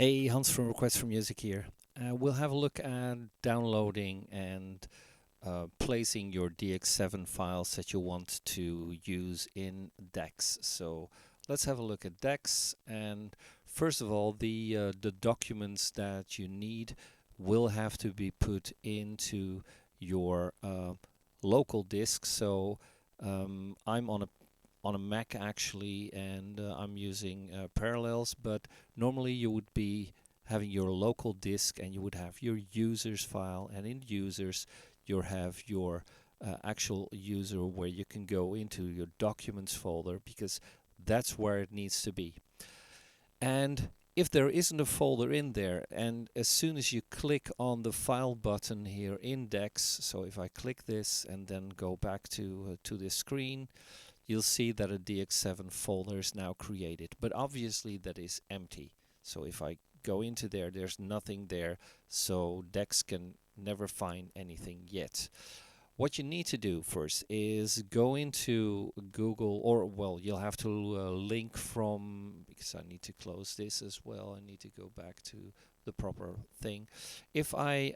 Hey, Hans from Request for Music here. We'll have a look at downloading and placing your DX7 files that you want to use in DEX. So let's have a look at DEX. And first of all, the documents that you need will have to be put into your local disk. So I'm on a Mac actually, and I'm using Parallels, but normally you would be having your local disk and you would have your users file, and in users you'll have your actual user where you can go into your documents folder, because that's where it needs to be. And if there isn't a folder in there, and as soon as you click on the file button here in DEX, so if I click this and then go back to this screen, you'll see that a DX7 folder is now created, but obviously that is empty. So if I go into there, there's nothing there, so DEX can never find anything yet. What you need to do first is go into Google, or well, you'll have to link from, because I need to close this as well, I need to go back to the proper thing. If I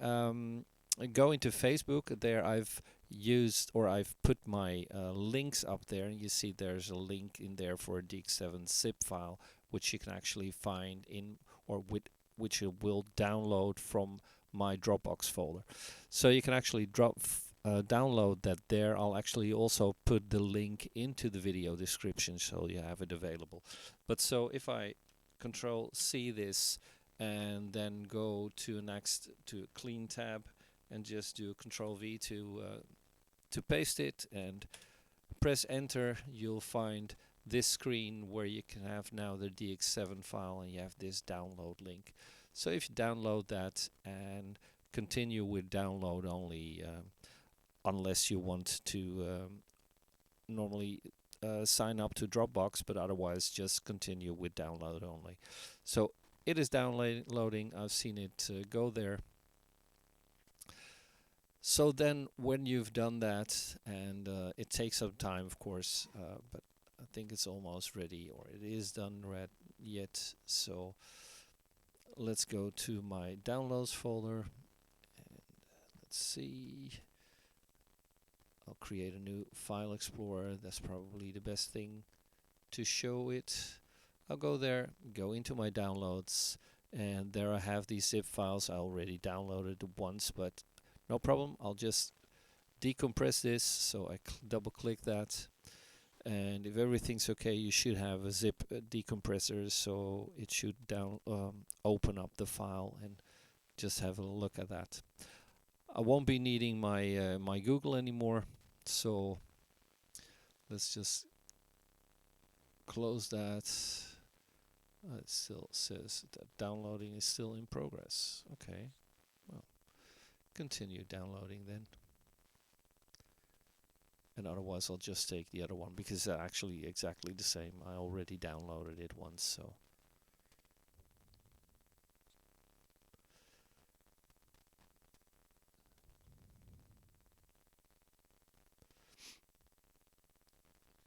go into Facebook, there I've used, or I've put my links up there, and you see there's a link in there for a DX7 zip file, which you can actually find in, or with, which you will download from my Dropbox folder. So you can actually download that there. I'll actually also put the link into the video description so you have it available. But so if I Control C this and then go to next to clean tab and just do Control V to paste it and press enter, you'll find this screen where you can have now the DX7 file and you have this download link. So if you download that and continue with download only, unless you want to normally sign up to Dropbox, but otherwise just continue with download only. So it is downloading. I've seen it go there. So then when you've done that, and it takes some time of course, but I think it's almost ready, or it is done yet. So let's go to my downloads folder and let's see. I'll create a new file explorer. That's probably the best thing to show it. I'll go there, go into my downloads, and there I have these zip files. I already downloaded once, but no problem. I'll just decompress this. So I double click that, and if everything's okay, you should have a zip decompressor, so it should open up the file and just have a look at that. I won't be needing my my Google anymore, so let's just close that. It still says that downloading is still in progress. Okay, well, continue downloading then. And otherwise I'll just take the other one, because it's actually exactly the same. I already downloaded it once, so.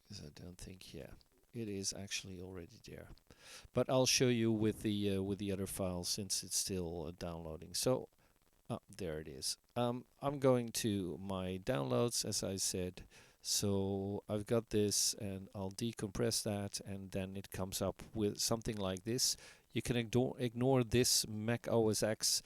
Because I don't think, yeah, it is actually already there. But I'll show you with the other files, since it's still downloading. So there it is. I'm going to my downloads, as I said. So I've got this, and I'll decompress that, and then it comes up with something like this. You can ignore this Mac OS X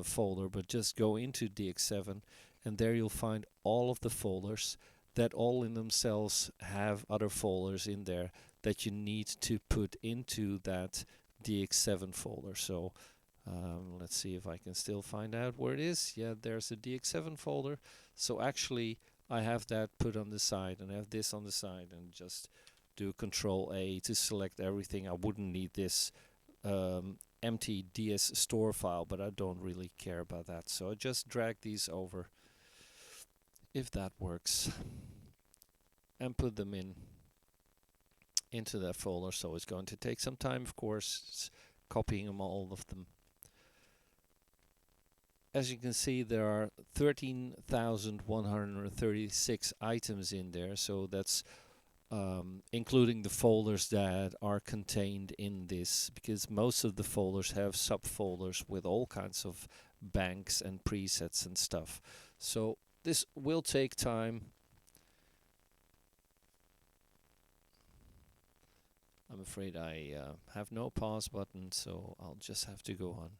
folder, but just go into DX7, and there you'll find all of the folders that all in themselves have other folders in there that you need to put into that DX7 folder. So let's see if I can still find out where it is. Yeah, there's a DX7 folder. So actually I have that put on the side, and I have this on the side, and just do Control A to select everything. I wouldn't need this empty DS store file, but I don't really care about that. So I just drag these over, if that works, and put them into that folder. So it's going to take some time, of course. It's copying them, all of them. As you can see, there are 13,136 items in there, so that's including the folders that are contained in this, because most of the folders have subfolders with all kinds of banks and presets and stuff. So this will take time. I'm afraid I have no pause button, so I'll just have to go on.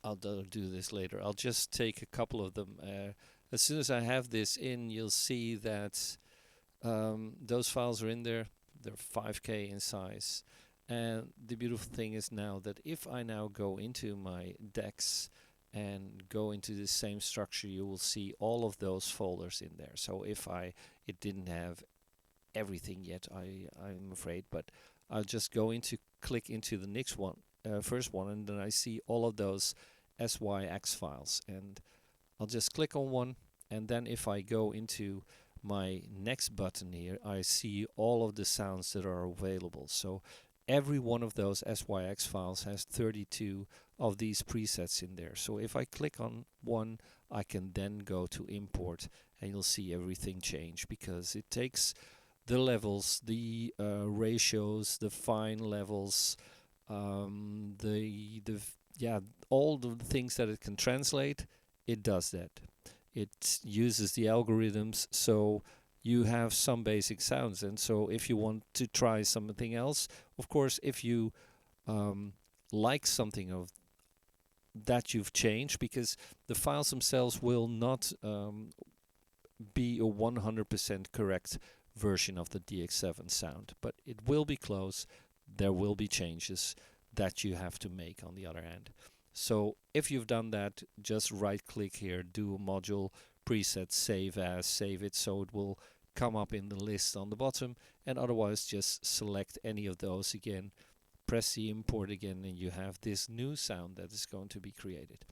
I'll do this later. I'll just take a couple of them. As soon as I have this in, you'll see that those files are in there. They're 5K in size. And the beautiful thing is now that if I now go into my DX and go into the same structure, you will see all of those folders in there. So if it didn't have everything yet, I'm afraid, but I'll just go into click into the next one, first one, and then I see all of those SYX files, and I'll just click on one, and then if I go into my next button here, I see all of the sounds that are available. So every one of those SYX files has 32 of these presets in there. So if I click on one, I can then go to import, and you'll see everything change, because it takes the levels, the ratios, the fine levels, yeah, all the things that it can translate. It does that. It uses the algorithms, so you have some basic sounds. And so if you want to try something else, of course, if you like something of that you've changed, because the files themselves will not be a 100% correct version of the DX7 sound, but it will be close. There will be changes that you have to make on the other hand. So if you've done that, just right click here, do a module, preset, save as, save it, so it will come up in the list on the bottom, and otherwise just select any of those again, press the import again, and you have this new sound that is going to be created.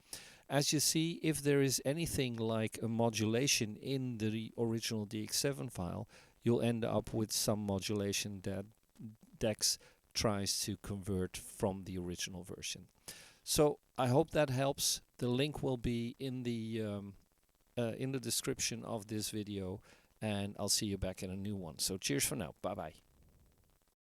As you see, if there is anything like a modulation in the original DX7 file, you'll end up with some modulation that DX tries to convert from the original version. So I hope that helps. The link will be in the description of this video, and I'll see you back in a new one. So cheers for now. Bye bye.